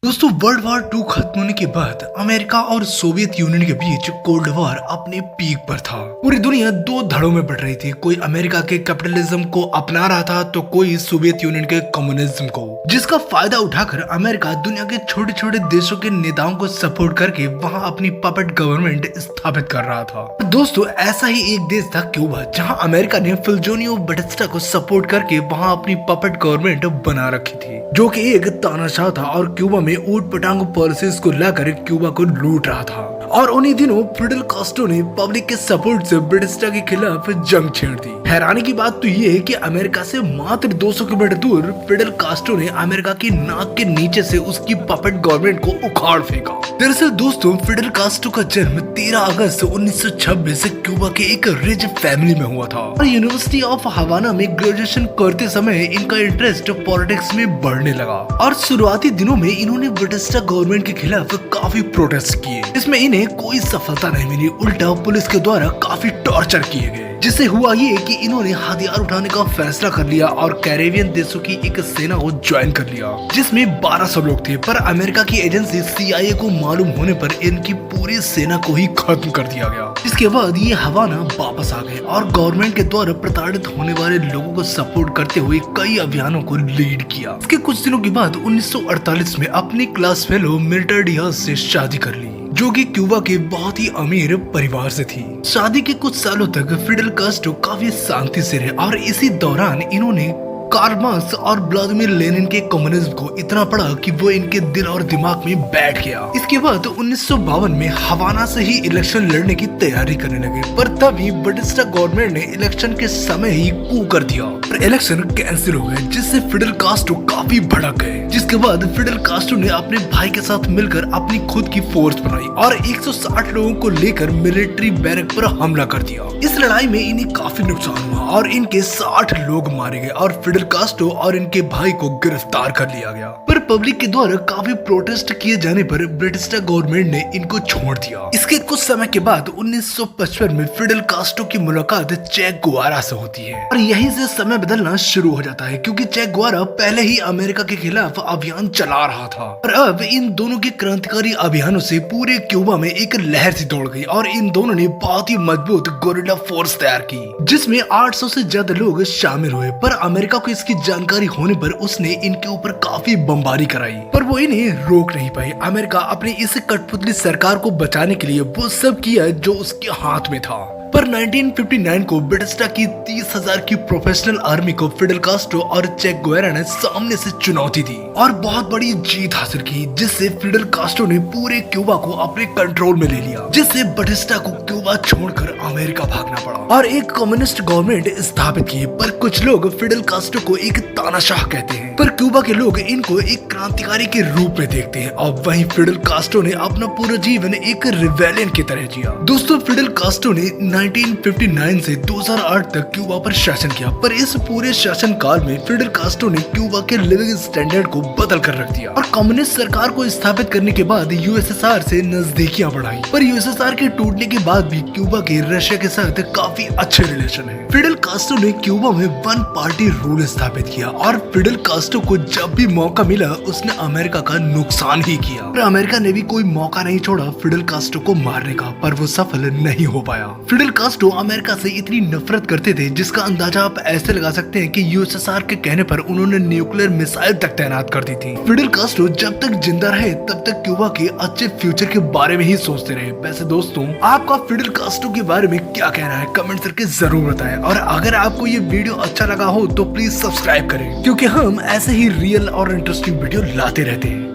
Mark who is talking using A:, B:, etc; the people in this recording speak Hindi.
A: दोस्तों वर्ल्ड वॉर 2 खत्म होने के बाद अमेरिका और सोवियत यूनियन के बीच कोल्ड वॉर अपने पीक पर था। पूरी दुनिया दो धड़ों में बढ़ रही थी। कोई अमेरिका के कैपिटलिज्म को अपना रहा था तो कोई सोवियत यूनियन के कम्युनिज्म को, जिसका फायदा उठाकर अमेरिका दुनिया के छोटे छोटे देशों के नेताओं को सपोर्ट करके वहाँ अपनी पपेट गवर्नमेंट स्थापित कर रहा था। दोस्तों ऐसा ही एक देश था क्यूबा, जहाँ अमेरिका ने फुल्जोनियो बटिस्टा को सपोर्ट करके वहाँ अपनी पपेट गवर्नमेंट बना रखी थी, जो कि एक तानाशाह था और क्यूबा में ऊट पटांग पॉलिसीज को लाकर क्यूबा को लूट रहा था। और उन्हीं दिनों फिडेल कास्ट्रो ने पब्लिक के सपोर्ट से बटिस्टा के खिलाफ जंग छेड़ दी। हैरानी की बात तो ये है कि अमेरिका से मात्र 200 किलोमीटर दूर फिडेल कास्ट्रो ने अमेरिका की नाक के नीचे से उसकी पपेट गवर्नमेंट को उखाड़ फेंका। दरअसल दोस्तों फिडेल कास्ट्रो का जन्म 13 अगस्त 1926 क्यूबा के एक रिच फैमिली में हुआ था और यूनिवर्सिटी ऑफ हवाना में ग्रेजुएशन करते समय इनका इंटरेस्ट पॉलिटिक्स में बढ़ने लगा और शुरुआती दिनों में इन्होंने बटिस्टा गवर्नमेंट के खिलाफ काफी प्रोटेस्ट किए। इसमें इन्हें कोई सफलता नहीं मिली, उल्टा पुलिस के द्वारा काफी टॉर्चर किए गए। जिससे हुआ ये कि इन्होंने हथियार उठाने का फैसला कर लिया और कैरेबियन देशों की एक सेना को ज्वाइन कर लिया, जिसमें 1200 लोग थे। पर अमेरिका की एजेंसी CIA को मालूम होने पर इनकी पूरी सेना को ही खत्म कर दिया गया। इसके बाद ये हवाना वापस आ गए और गवर्नमेंट के द्वारा प्रताड़ित होने वाले लोगों को सपोर्ट करते हुए कई अभियानों को लीड किया। इसके कुछ दिनों के बाद 1948 में अपनी क्लास फेलो मिल्टा डियाज से शादी कर ली, जो कि क्यूबा के बहुत ही अमीर परिवार से थी। शादी के कुछ सालों तक फिडेल कास्ट्रो काफी शांति से रहे और इसी दौरान इन्होंने कार्ल मार्क्स और व्लादिमीर लेनिन के कम्युनिज्म को इतना पढ़ा कि वो इनके दिल और दिमाग में बैठ गया। इसके बाद 1952 में हवाना से ही इलेक्शन लड़ने की तैयारी करने लगे, पर तभी बटिस्टा गवर्नमेंट ने इलेक्शन के समय ही कू कर दिया और इलेक्शन कैंसिल हो गए, जिससे फिडेल कास्ट्रो काफी भड़क गए। जिसके बाद फिडेल कास्ट्रो ने अपने भाई के साथ मिलकर अपनी खुद की फोर्स बनाई और 160 लोगों को लेकर मिलिट्री बैरक पर हमला कर दिया। इस लड़ाई में इन्हें काफी नुकसान हुआ और इनके 60 लोग मारे गए और फिडेल कास्ट्रो और इनके भाई को गिरफ्तार कर लिया गया। पर पब्लिक के द्वारा काफी प्रोटेस्ट किए जाने पर बटिस्टा गवर्नमेंट ने इनको छोड़ दिया। इसके कुछ समय के बाद 1955 में फिडेल कास्ट्रो की मुलाकात चे गुएवारा से होती है और यहीं से समय बदलना शुरू हो जाता है, क्योंकि चे गुएवारा पहले ही अमेरिका के खिलाफ अभियान चला रहा था। और अब इन दोनों के क्रांतिकारी अभियानों से पूरे क्यूबा में एक लहर सी दौड़ गई और इन दोनों ने बहुत ही मजबूत गोरिल्ला फोर्स तैयार की, जिसमें 800 से ज्यादा लोग शामिल हुए। पर अमेरिका को इसकी जानकारी होने पर उसने इनके ऊपर काफी बमबारी कराई, पर वो इन्हें रोक नहीं पाई। अमेरिका अपनी इस कठपुतली सरकार को बचाने के लिए वो सब किया जो उसके हाथ में था। पर 1959 को बटिस्टा की 30,000 की प्रोफेशनल आर्मी को फिडेल कास्ट्रो और चे गुएवारा ने सामने से चुनौती दी और बहुत बड़ी जीत हासिल की, जिससे फिडेल कास्ट्रो ने पूरे क्यूबा को अपने कंट्रोल में ले लिया, जिससे बटिस्टा को क्यूबा छोड़कर अमेरिका भागना पड़ा और एक कम्युनिस्ट गवर्नमेंट स्थापित की। पर कुछ लोग फिडेल कास्ट्रो को एक तानाशाह कहते हैं, पर क्यूबा के लोग इनको एक क्रांतिकारी के रूप में देखते हैं। और वहीं फिडेल कास्ट्रो ने अपना पूरा जीवन एक रिवेलियन की तरह जिया। दोस्तों फिडेल कास्ट्रो ने 1959 से 2008 तक क्यूबा पर शासन किया, पर इस पूरे शासन काल में फिडेल कास्ट्रो ने क्यूबा के लिविंग स्टैंडर्ड को बदल कर रख दिया और कम्युनिस्ट सरकार को स्थापित करने के बाद USSR से नजदीकियां बढ़ाई। पर USSR के टूटने के बाद भी क्यूबा के रशिया के साथ काफी अच्छे रिलेशन है। फिडेल कास्ट्रो ने क्यूबा में वन पार्टी रूल स्थापित किया और फिडेल कास्ट्रो को जब भी मौका मिला उसने अमेरिका का नुकसान ही किया। पर अमेरिका ने भी कोई मौका नहीं छोड़ा फिडेल कास्ट्रो को मारने का, पर वो सफल नहीं हो पाया। फिडेल कास्ट्रो अमेरिका से इतनी नफरत करते थे जिसका अंदाजा आप ऐसे लगा सकते हैं कि USSR के कहने पर उन्होंने न्यूक्लियर मिसाइल तक तैनात कर दी थी। फिडेल कास्ट्रो जब तक जिंदा रहे तब तक क्यूबा के अच्छे फ्यूचर के बारे में ही सोचते रहे। वैसे दोस्तों आपका फिडेल कास्ट्रो के बारे में क्या कहना है कमेंट करके जरूर बताएं और अगर आपको ये वीडियो अच्छा लगा हो तो प्लीज सब्सक्राइब करें, क्योंकि हम ऐसे ही रियल और इंटरेस्टिंग वीडियो लाते रहते हैं।